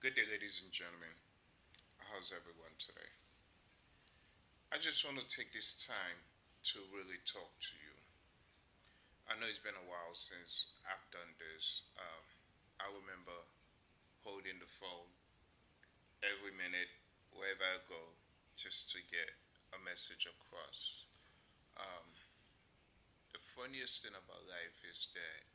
Good day, ladies and gentlemen. How's everyone today? I just want to take this time to really talk to you. I know it's been a while since I've done this. I remember holding the phone every minute, wherever I go, just to get a message across. Um, the funniest thing about life is that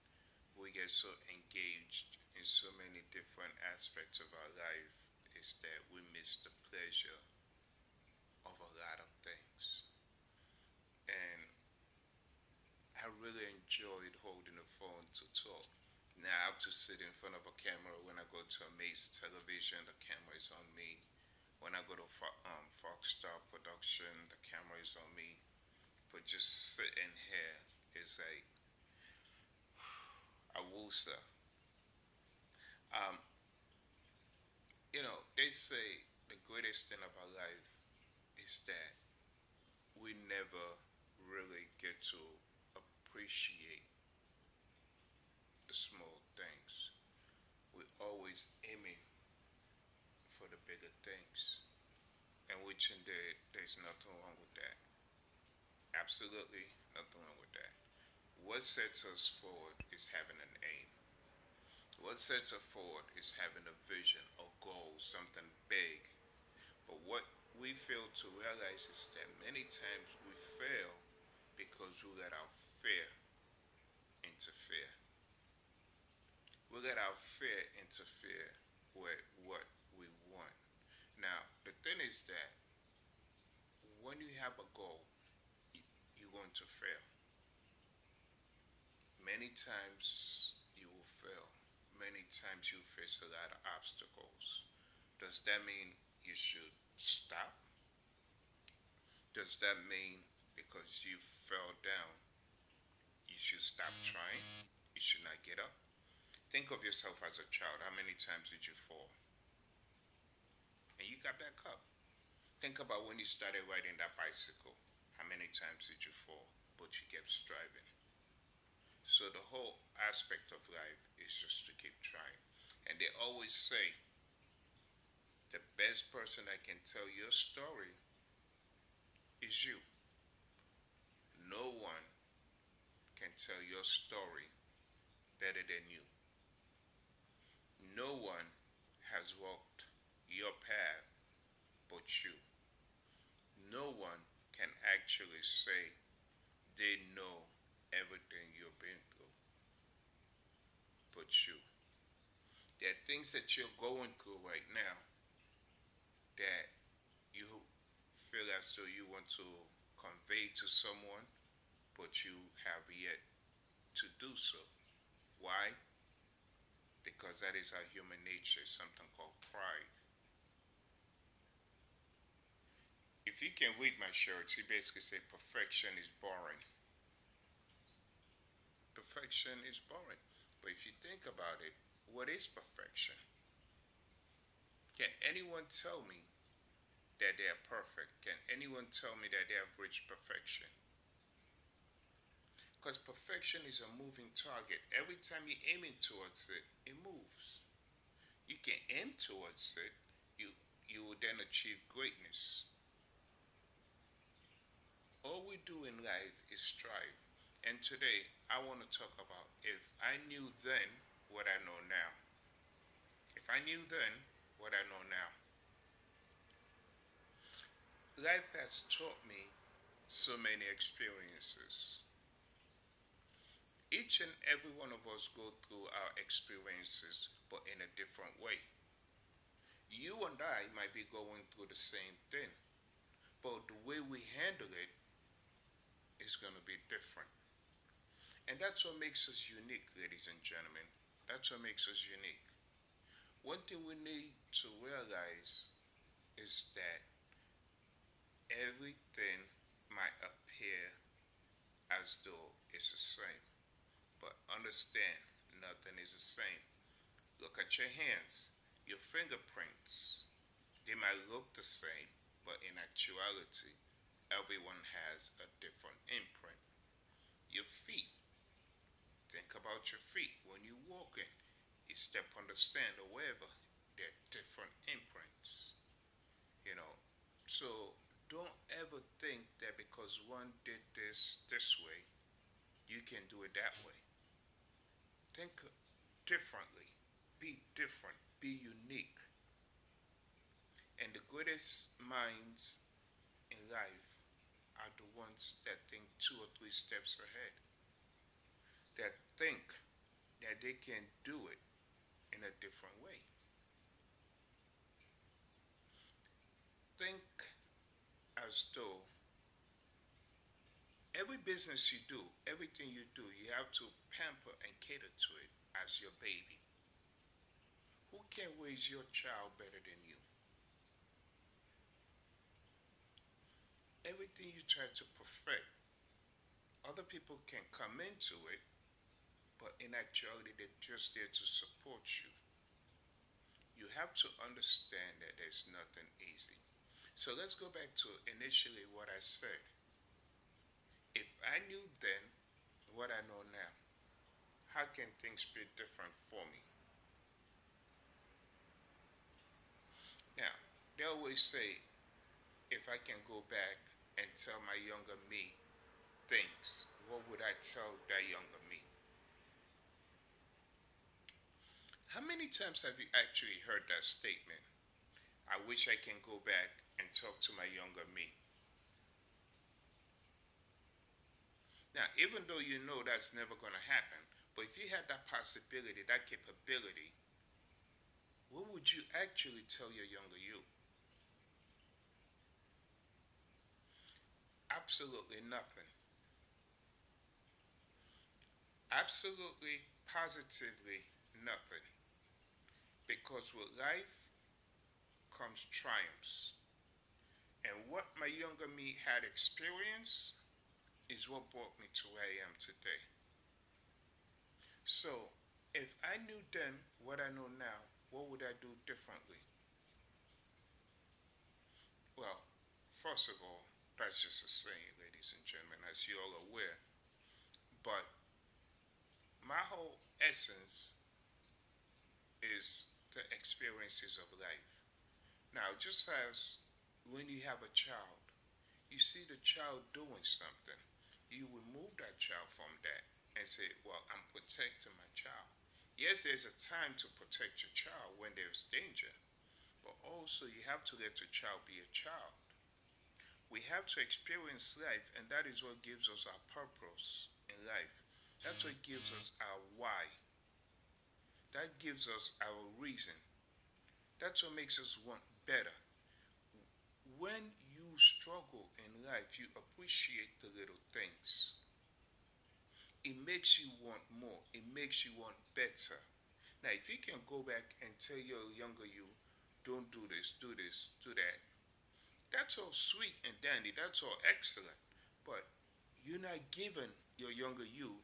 we get so engaged in so many different aspects of our life, is that we miss the pleasure of a lot of things. And I really enjoyed holding the phone to talk. Now I have to sit in front of a camera when I go to Amaze Television. The camera is on me. When I go to Fox Star Production, the camera is on me. But just sitting here is like a woosa. Um, they say the greatest thing about life is that we never really get to appreciate the small things. We're always aiming for the bigger things. And which in there's nothing wrong with that. Absolutely nothing wrong with that. What sets us forward is having an aim. What sets us forward is having a vision, a goal, something big. But what we fail to realize is that many times we fail because we let our fear interfere. We let our fear interfere with what we want. Now, the thing is that when you have a goal, you're going to fail. Many times you will fail. Many times you face a lot of obstacles. Does that mean you should stop? Does that mean because you fell down, you should stop trying? You should not get up? Think of yourself as a child. How many times did you fall? And you got back up. Think about when you started riding that bicycle. How many times did you fall? But you kept striving. So the whole aspect of life is just to keep trying. And they always say the best person that can tell your story is you. No one can tell your story better than you. No one has walked your path but you. No one can actually say they know everything you've been through but you. There are things that you're going through right now that you feel as though you want to convey to someone, but you have yet to do so. Why? Because that is our human nature, something called pride. If you can read my shirts, he basically said perfection is boring. Perfection is boring. But if you think about it, what is perfection? Can anyone tell me that they are perfect? Can anyone tell me that they have reached perfection? Because perfection is a moving target. Every time you're aiming towards it, it moves. You can aim towards it, you you will then achieve greatness. All we do in life is strive. And today I want to talk about if I knew then what I know now. If I knew then what I know now. Life has taught me so many experiences. Each and every one of us go through our experiences, but in a different way. You and I might be going through the same thing, but the way we handle it is going to be different. And that's what makes us unique, ladies and gentlemen. That's what makes us unique. One thing we need to realize is that everything might appear as though it's the same, but understand nothing is the same. Look at your hands, your fingerprints. They might look the same, but in actuality, everyone has a different imprint. Your feet, think about your feet. When you're walking, you step on the sand or wherever, their different imprints, you know. So don't ever think that because one did this way, you can do it that way. Think differently. Be different. Be unique. And the greatest minds in life are the ones that think 2 or 3 steps ahead. That think that they can do it in a different way. Think as though every business you do, everything you do, you have to pamper and cater to it as your baby. Who can raise your child better than you? Everything you try to perfect, other people can come into it, but in actuality, they're just there to support you. You have to understand that there's nothing easy. So let's go back to initially what I said. If I knew then what I know now, how can things be different for me? Now, they always say, if I can go back and tell my younger me things, what would I tell that younger me? How many times have you actually heard that statement? I wish I can go back and talk to my younger me. Now, even though you know that's never going to happen, but if you had that possibility, that capability, what would you actually tell your younger you? Absolutely nothing. Absolutely, positively nothing. Because with life comes triumphs. And what my younger me had experienced is what brought me to where I am today. So, if I knew then what I know now, what would I do differently? Well, first of all, that's just a saying, ladies and gentlemen, as you all are aware. But my whole essence is the experiences of life. Now, just as when you have a child, you see the child doing something, you remove that child from that and say, well, I'm protecting my child. Yes, there's a time to protect your child when there's danger, but also you have to let your child be a child. We have to experience life, and that is what gives us our purpose in life. That's what gives us our why. That gives us our reason. That's what makes us want better. When you struggle in life, you appreciate the little things. It makes you want more. It makes you want better. Now, if you can go back and tell your younger you, don't do this, do that, that's all sweet and dandy. That's all excellent. But you're not giving your younger you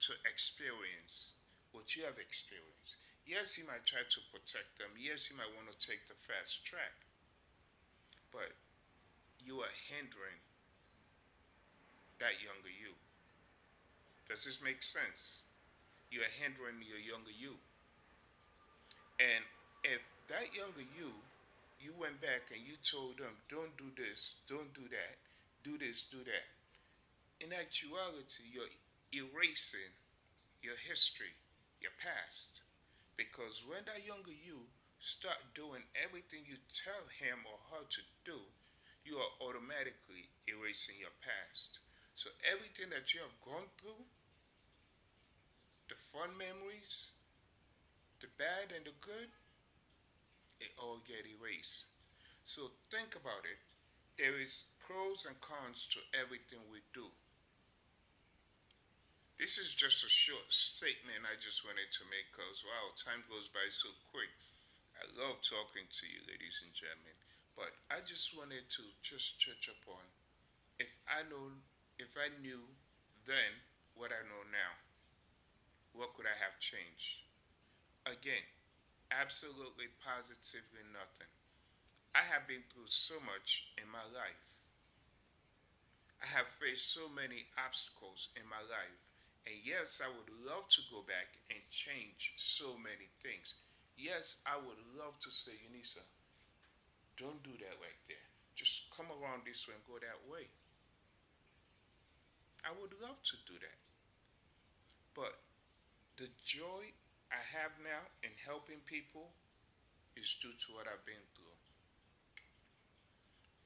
to experience what you have experienced. Yes, you might try to protect them. Yes, you might want to take the fast track. But you are hindering that younger you. Does this make sense? You are hindering your younger you. And if that younger you went back and you told them, don't do this, don't do that, do this, do that. In actuality, you're erasing your history, your past. Because when that younger you start doing everything you tell him or her to do, you are automatically erasing your past. So everything that you have gone through, the fun memories, the bad and the good, it all get erased. So think about it. There is pros and cons to everything we do. This is just a short statement I just wanted to make because wow, time goes by so quick. I love talking to you, ladies and gentlemen. But I just wanted to just touch upon if I knew then what I know now, what could I have changed? Again, absolutely positively nothing. I have been through so much in my life. I have faced so many obstacles in my life. And yes, I would love to go back and change so many things. Yes, I would love to say, Unisa, don't do that right there. Just come around this way and go that way. I would love to do that. But the joy I have now in helping people is due to what I've been through.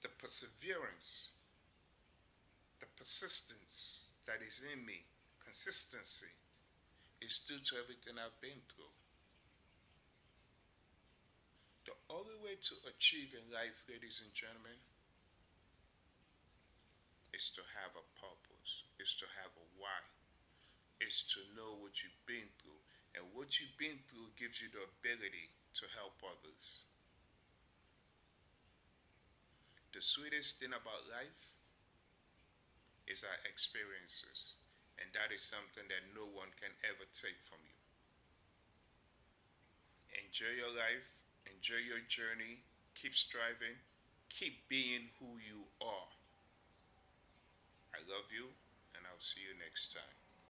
The perseverance, the persistence that is in me, consistency, is due to everything I've been through. The only way to achieve in life, ladies and gentlemen, is to have a purpose, is to have a why, is to know what you've been through. And what you've been through gives you the ability to help others. The sweetest thing about life is our experiences. And that is something that no one can ever take from you. Enjoy your life, enjoy your journey, keep striving, keep being who you are. I love you, and I'll see you next time.